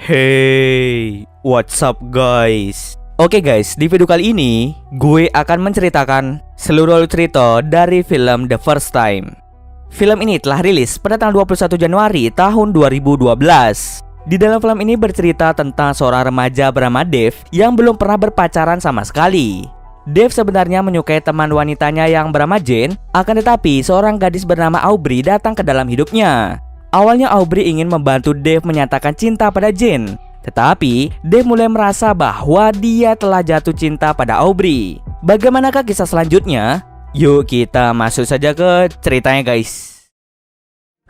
Hey, what's up guys? Oke guys, di video kali ini gue akan menceritakan seluruh cerita dari film The First Time. Film ini telah rilis pada tanggal 21 Januari tahun 2012. Di dalam film ini bercerita tentang seorang remaja bernama Dave yang belum pernah berpacaran sama sekali. Dave sebenarnya menyukai teman wanitanya yang bernama Jane, akan tetapi seorang gadis bernama Aubrey datang ke dalam hidupnya. Awalnya Aubrey ingin membantu Dave menyatakan cinta pada Jane, tetapi Dave mulai merasa bahwa dia telah jatuh cinta pada Aubrey. Bagaimanakah kisah selanjutnya? Yuk kita masuk saja ke ceritanya guys.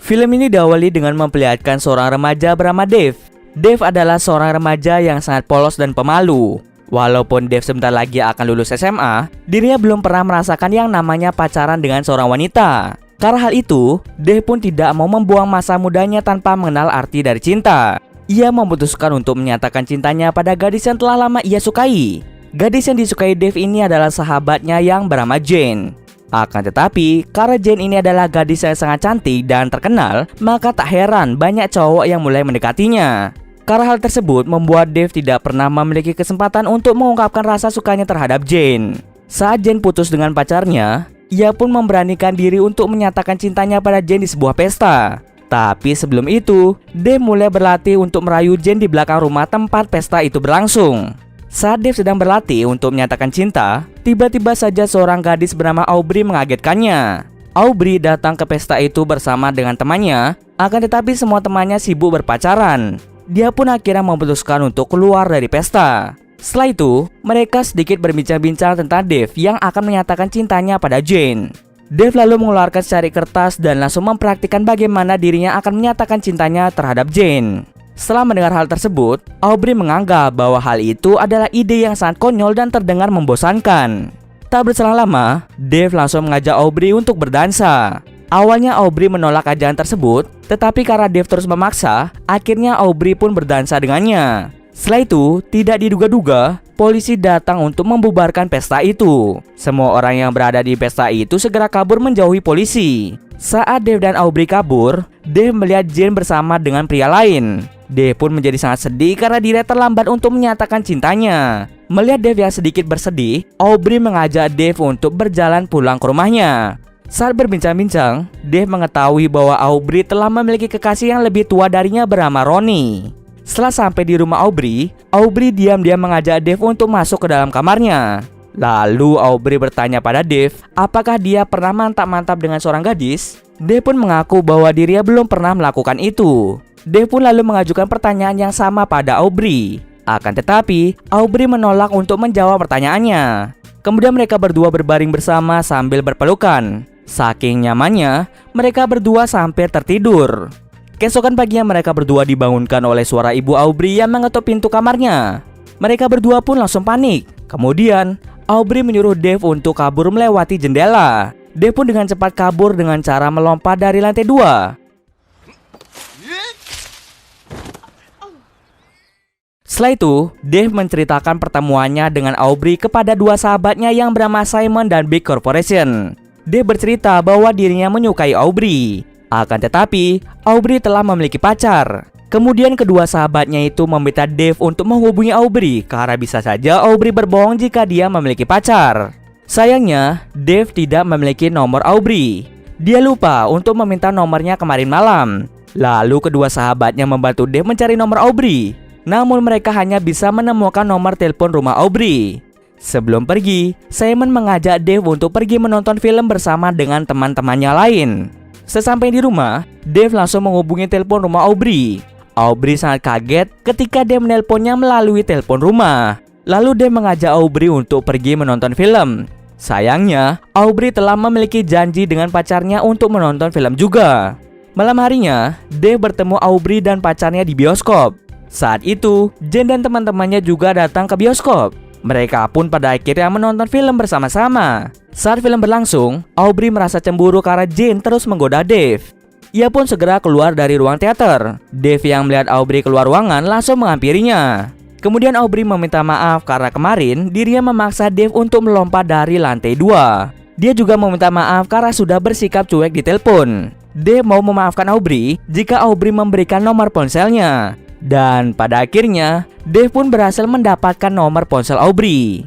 Film ini diawali dengan memperlihatkan seorang remaja bernama Dave. Dave adalah seorang remaja yang sangat polos dan pemalu. Walaupun Dave sebentar lagi akan lulus SMA, dirinya belum pernah merasakan yang namanya pacaran dengan seorang wanita. Karena hal itu, Dave pun tidak mau membuang masa mudanya tanpa mengenal arti dari cinta. Ia memutuskan untuk menyatakan cintanya pada gadis yang telah lama ia sukai. Gadis yang disukai Dave ini adalah sahabatnya yang bernama Jane. Akan tetapi, karena Jane ini adalah gadis yang sangat cantik dan terkenal, maka tak heran banyak cowok yang mulai mendekatinya. Karena hal tersebut membuat Dave tidak pernah memiliki kesempatan untuk mengungkapkan rasa sukanya terhadap Jane. Saat Jane putus dengan pacarnya, ia pun memberanikan diri untuk menyatakan cintanya pada Jane di sebuah pesta. Tapi sebelum itu, Dave mulai berlatih untuk merayu Jane di belakang rumah tempat pesta itu berlangsung. Saat Dave sedang berlatih untuk menyatakan cinta, tiba-tiba saja seorang gadis bernama Aubrey mengagetkannya. Aubrey datang ke pesta itu bersama dengan temannya, akan tetapi semua temannya sibuk berpacaran. Dia pun akhirnya memutuskan untuk keluar dari pesta. Setelah itu, mereka sedikit berbincang-bincang tentang Dave yang akan menyatakan cintanya pada Jane. Dave lalu mengeluarkan secari kertas dan langsung mempraktikkan bagaimana dirinya akan menyatakan cintanya terhadap Jane. Setelah mendengar hal tersebut, Aubrey menganggap bahwa hal itu adalah ide yang sangat konyol dan terdengar membosankan. Tak berselang lama, Dave langsung mengajak Aubrey untuk berdansa. Awalnya Aubrey menolak ajakan tersebut, tetapi karena Dave terus memaksa, akhirnya Aubrey pun berdansa dengannya. Setelah itu, tidak diduga-duga, polisi datang untuk membubarkan pesta itu. Semua orang yang berada di pesta itu segera kabur menjauhi polisi. Saat Dave dan Aubrey kabur, Dave melihat Jane bersama dengan pria lain. Dave pun menjadi sangat sedih karena dirinya terlambat untuk menyatakan cintanya. Melihat Dave yang sedikit bersedih, Aubrey mengajak Dave untuk berjalan pulang ke rumahnya. Saat berbincang-bincang, Dave mengetahui bahwa Aubrey telah memiliki kekasih yang lebih tua darinya bernama Ronnie. Setelah sampai di rumah Aubrey diam-diam mengajak Dave untuk masuk ke dalam kamarnya. Lalu Aubrey bertanya pada Dave, apakah dia pernah mantap-mantap dengan seorang gadis? Dave pun mengaku bahwa dirinya belum pernah melakukan itu. Dave pun lalu mengajukan pertanyaan yang sama pada Aubrey. Akan tetapi, Aubrey menolak untuk menjawab pertanyaannya. Kemudian mereka berdua berbaring bersama sambil berpelukan. Saking nyamannya, mereka berdua sampai tertidur. Keesokan paginya mereka berdua dibangunkan oleh suara ibu Aubrey yang mengetuk pintu kamarnya. Mereka berdua pun langsung panik. Kemudian, Aubrey menyuruh Dave untuk kabur melewati jendela. Dave pun dengan cepat kabur dengan cara melompat dari lantai 2. Setelah itu, Dave menceritakan pertemuannya dengan Aubrey kepada dua sahabatnya yang bernama Simon dan Big Corporation. Dave bercerita bahwa dirinya menyukai Aubrey. Akan tetapi, Aubrey telah memiliki pacar. Kemudian kedua sahabatnya itu meminta Dave untuk menghubungi Aubrey karena bisa saja Aubrey berbohong jika dia memiliki pacar. Sayangnya, Dave tidak memiliki nomor Aubrey. Dia lupa untuk meminta nomornya kemarin malam. Lalu kedua sahabatnya membantu Dave mencari nomor Aubrey. Namun mereka hanya bisa menemukan nomor telepon rumah Aubrey. Sebelum pergi, Simon mengajak Dave untuk pergi menonton film bersama dengan teman-temannya lain. Sesampai di rumah, Dave langsung menghubungi telepon rumah Aubrey. Aubrey sangat kaget ketika Dave menelponnya melalui telepon rumah. Lalu Dave mengajak Aubrey untuk pergi menonton film. Sayangnya, Aubrey telah memiliki janji dengan pacarnya untuk menonton film juga. Malam harinya, Dave bertemu Aubrey dan pacarnya di bioskop. Saat itu, Jane dan teman-temannya juga datang ke bioskop. Mereka pun pada akhirnya menonton film bersama-sama. Saat film berlangsung, Aubrey merasa cemburu karena Jane terus menggoda Dave. Ia pun segera keluar dari ruang teater. Dave yang melihat Aubrey keluar ruangan langsung menghampirinya. Kemudian Aubrey meminta maaf karena kemarin dirinya memaksa Dave untuk melompat dari lantai 2. Dia juga meminta maaf karena sudah bersikap cuek di telepon. Dave mau memaafkan Aubrey jika Aubrey memberikan nomor ponselnya. Dan pada akhirnya, Dave pun berhasil mendapatkan nomor ponsel Aubrey.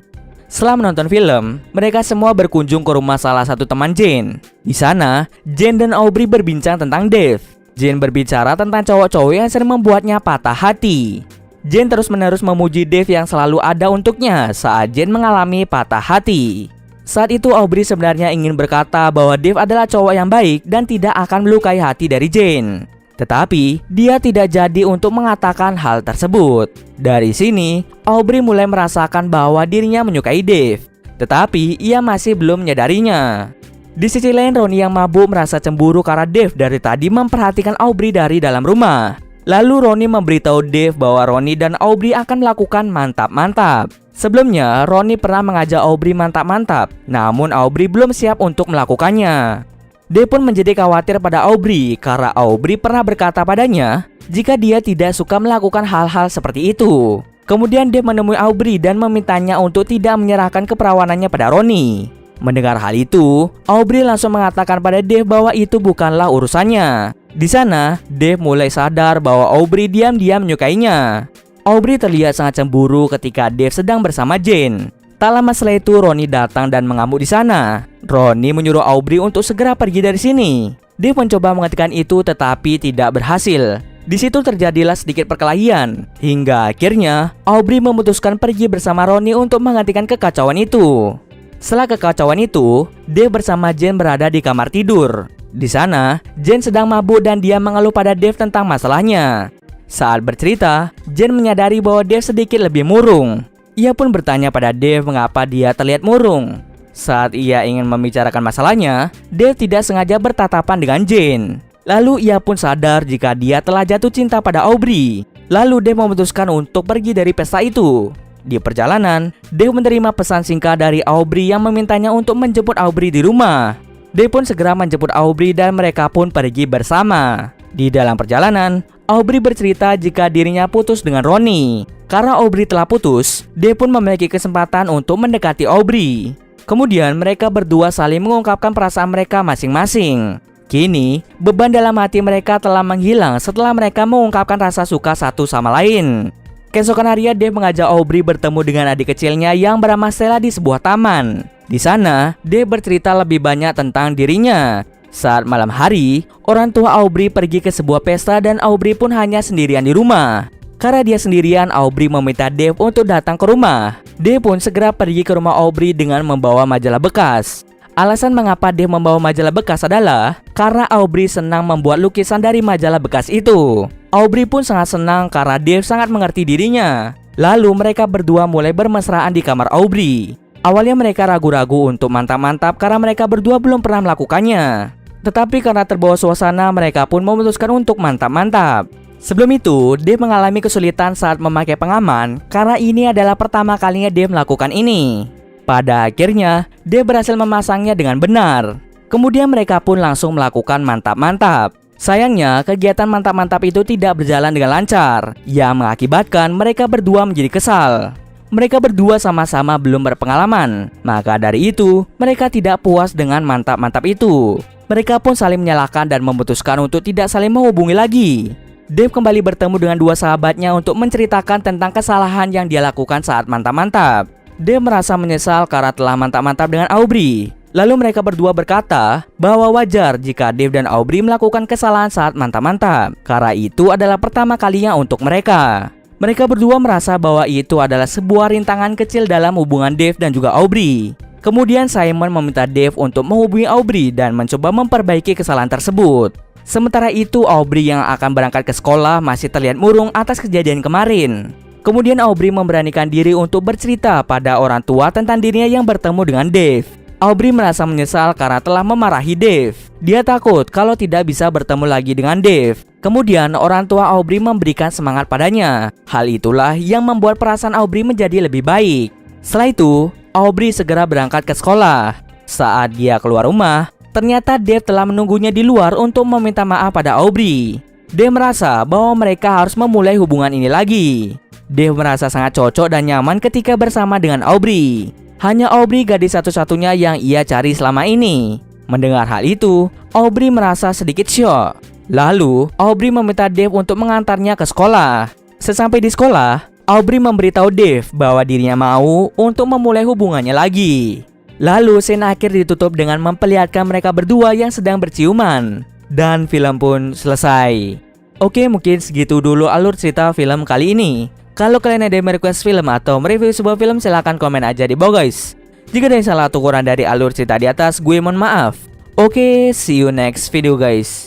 Setelah menonton film, mereka semua berkunjung ke rumah salah satu teman Jane. Di sana, Jane dan Aubrey berbincang tentang Dave. Jane berbicara tentang cowok-cowok yang sering membuatnya patah hati. Jane terus-menerus memuji Dave yang selalu ada untuknya saat Jane mengalami patah hati. Saat itu Aubrey sebenarnya ingin berkata bahwa Dave adalah cowok yang baik dan tidak akan melukai hati dari Jane. Tetapi dia tidak jadi untuk mengatakan hal tersebut. Dari sini, Aubrey mulai merasakan bahwa dirinya menyukai Dave. Tetapi ia masih belum menyadarinya. Di sisi lain, Ronnie yang mabuk merasa cemburu karena Dave dari tadi memperhatikan Aubrey dari dalam rumah. Lalu Ronnie memberitahu Dave bahwa Ronnie dan Aubrey akan melakukan mantap-mantap. Sebelumnya, Ronnie pernah mengajak Aubrey mantap-mantap, namun Aubrey belum siap untuk melakukannya. Dave pun menjadi khawatir pada Aubrey karena Aubrey pernah berkata padanya jika dia tidak suka melakukan hal-hal seperti itu. Kemudian Dave menemui Aubrey dan memintanya untuk tidak menyerahkan keperawanannya pada Ronnie. Mendengar hal itu, Aubrey langsung mengatakan pada Dave bahwa itu bukanlah urusannya. Di sana, Dave mulai sadar bahwa Aubrey diam-diam menyukainya. Aubrey terlihat sangat cemburu ketika Dave sedang bersama Jane. Tak lama setelah itu, Ronnie datang dan mengamuk di sana. Ronnie menyuruh Aubrey untuk segera pergi dari sini. Dave mencoba menghentikan itu tetapi tidak berhasil. Di situ terjadilah sedikit perkelahian. Hingga akhirnya, Aubrey memutuskan pergi bersama Ronnie untuk menghentikan kekacauan itu. Setelah kekacauan itu, Dave bersama Jane berada di kamar tidur. Di sana, Jane sedang mabuk dan dia mengeluh pada Dave tentang masalahnya. Saat bercerita, Jane menyadari bahwa Dave sedikit lebih murung. Ia pun bertanya pada Dave mengapa dia terlihat murung. Saat ia ingin membicarakan masalahnya, Dave tidak sengaja bertatapan dengan Jane. Lalu ia pun sadar jika dia telah jatuh cinta pada Aubrey. Lalu Dave memutuskan untuk pergi dari pesta itu. Di perjalanan, Dave menerima pesan singkat dari Aubrey yang memintanya untuk menjemput Aubrey di rumah. Dave pun segera menjemput Aubrey dan mereka pun pergi bersama. Di dalam perjalanan, Aubrey bercerita jika dirinya putus dengan Ronnie. Karena Aubrey telah putus, Dave pun memiliki kesempatan untuk mendekati Aubrey. Kemudian mereka berdua saling mengungkapkan perasaan mereka masing-masing. Kini, beban dalam hati mereka telah menghilang setelah mereka mengungkapkan rasa suka satu sama lain. Keesokan harinya, Dave mengajak Aubrey bertemu dengan adik kecilnya yang bernama Stella di sebuah taman. Di sana, Dave bercerita lebih banyak tentang dirinya. Saat malam hari, orang tua Aubrey pergi ke sebuah pesta dan Aubrey pun hanya sendirian di rumah. Karena dia sendirian, Aubrey meminta Dave untuk datang ke rumah. Dave pun segera pergi ke rumah Aubrey dengan membawa majalah bekas. Alasan mengapa Dave membawa majalah bekas adalah karena Aubrey senang membuat lukisan dari majalah bekas itu. Aubrey pun sangat senang karena Dave sangat mengerti dirinya. Lalu mereka berdua mulai bermesraan di kamar Aubrey. Awalnya mereka ragu-ragu untuk mantap-mantap karena mereka berdua belum pernah melakukannya. Tetapi karena terbawa suasana, mereka pun memutuskan untuk mantap-mantap. Sebelum itu, Dave mengalami kesulitan saat memakai pengaman karena ini adalah pertama kalinya Dave melakukan ini. Pada akhirnya, Dave berhasil memasangnya dengan benar. Kemudian mereka pun langsung melakukan mantap-mantap. Sayangnya, kegiatan mantap-mantap itu tidak berjalan dengan lancar, yang mengakibatkan mereka berdua menjadi kesal. Mereka berdua sama-sama belum berpengalaman, maka dari itu, mereka tidak puas dengan mantap-mantap itu. Mereka pun saling menyalahkan dan memutuskan untuk tidak saling menghubungi lagi. Dave kembali bertemu dengan dua sahabatnya untuk menceritakan tentang kesalahan yang dia lakukan saat mantap-mantap. Dave merasa menyesal karena telah mantap-mantap dengan Aubrey. Lalu mereka berdua berkata bahwa wajar jika Dave dan Aubrey melakukan kesalahan saat mantap-mantap, karena itu adalah pertama kalinya untuk mereka. Mereka berdua merasa bahwa itu adalah sebuah rintangan kecil dalam hubungan Dave dan juga Aubrey. Kemudian Simon meminta Dave untuk menghubungi Aubrey dan mencoba memperbaiki kesalahan tersebut. Sementara itu, Aubrey yang akan berangkat ke sekolah masih terlihat murung atas kejadian kemarin. Kemudian Aubrey memberanikan diri untuk bercerita pada orang tua tentang dirinya yang bertemu dengan Dave. Aubrey merasa menyesal karena telah memarahi Dave. Dia takut kalau tidak bisa bertemu lagi dengan Dave. Kemudian orang tua Aubrey memberikan semangat padanya. Hal itulah yang membuat perasaan Aubrey menjadi lebih baik. Setelah itu, Aubrey segera berangkat ke sekolah. Saat dia keluar rumah, ternyata Dave telah menunggunya di luar untuk meminta maaf pada Aubrey. Dave merasa bahwa mereka harus memulai hubungan ini lagi. Dave merasa sangat cocok dan nyaman ketika bersama dengan Aubrey. Hanya Aubrey gadis satu-satunya yang ia cari selama ini. Mendengar hal itu, Aubrey merasa sedikit syok. Lalu, Aubrey meminta Dave untuk mengantarnya ke sekolah. Sesampai di sekolah, Aubrey memberitahu Dave bahwa dirinya mau untuk memulai hubungannya lagi. Lalu scene akhir ditutup dengan memperlihatkan mereka berdua yang sedang berciuman. Dan film pun selesai. Oke, mungkin segitu dulu alur cerita film kali ini. Kalau kalian ada yang request film atau mereview sebuah film, silahkan komen aja di bawah guys. Jika ada yang salah atau kurang dari alur cerita di atas, gue mohon maaf. Oke, see you next video guys.